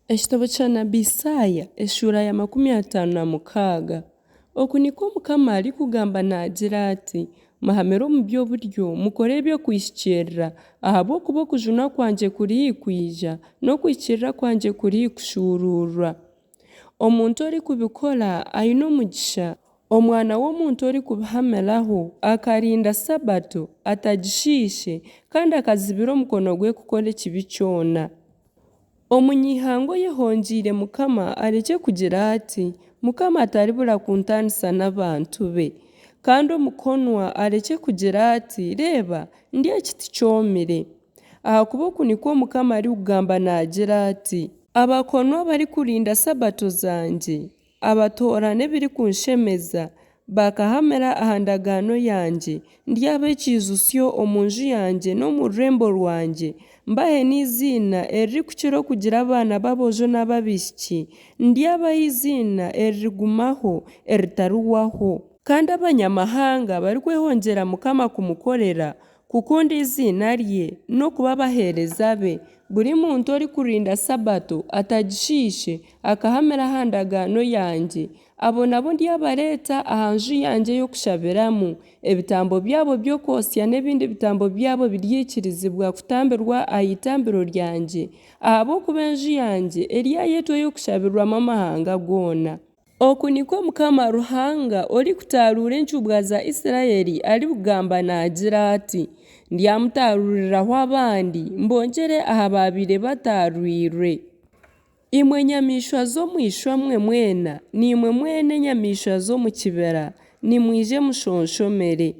Ekitabo kya Nabbi Isaaya eshuura ya 56. Oku niko Mukama alikugamba naagira ati: muhamere omu by'oburyo, mukore eby'okwihikirira, ahabw'okuba okujunwa kwangye kuri kwija, n'okwihikirira kwangye kuri kushuururwa. Omuntu orikubikora aine omugisha. Omwana w'omuntu orikubihamiraho, akarinda Sabato, atagishiishe, kandi akazibira omukono gwe kukora ekibi kyona. Omunyihango yehongiire Mukama arekye kugira ati: Mukama ataribura kuntaanisa n'abantu be. Kandi omukonwa arekye kugira ati: reeba, ndi ekiti kyomire. Ahakuba oku nikwo Mukama arikugamba naagira ati: abakonwa barikurinda Sabato zangye, abatoora n'ebirikunshemeza, bakahamira aha ndagaano yange, ndyaba ekiizusyo omu nju yange n'omu rurembo rwange, mbahe n'iziina eririkukira okugira abaana b'aboojo n'ab'abaishiki, ndyabaho iziina eririgumaho eritarihwaho. Kandi abanyamahanga barikwehongyera Mukama kumukorera, kukunda iziina rye n'okuba abaheereza be. Buri muntu orikurinda Sabato atagishiishe akahamira aha ndagaano yange, abo nabo ndyabareeta aha nju yange y'okushabiramu, ebitambo byabo by'okwosya n'ebindi bitambo byabo biryikirizibwa kutambirwa aha itambiro ryange, ahabw'okuba enju yange eryayetwa y'okushabirwamu amahanga goona. Oku nikwo Mukama Ruhanga orikutaaruura enchubwa za Isirayeli arikugamba naagira ati: ndyamutaaruuriraho abandi, mbongyere aha baabaire bataaruirwe. Imwe nyamiishwa z'omu ishwa mwe mwena, nimwe mwena enyamiishwa z'omu kibira, nimwije mushonshomere.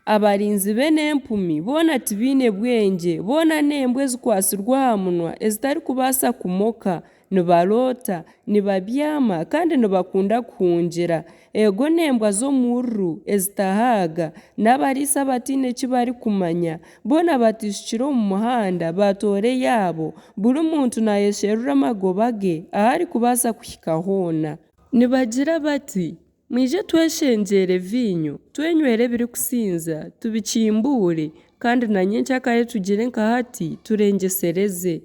Abarinzi be n'empumi boona tibaine bwengye, boona n'embwa ezikwasirwe aha munwa ezitarikubaasa kumoka, nibaroota, nibabyama kandi nibakunda kuhungira. Ego n'embwa z'omurru ezitahaaga, n'abariisa abatiine eki barikumanya, boona batiishukire omu muhanda batoora eyaabo, buri muntu naayesherura amagoba ge aharikubaasa kuhika hoona. Nibagira bati: mwije tweshengyere viinyo, twenywere ebirikusinza, tubikimbuure, kandi na nyenkyakare tugire nka hati turengesereze.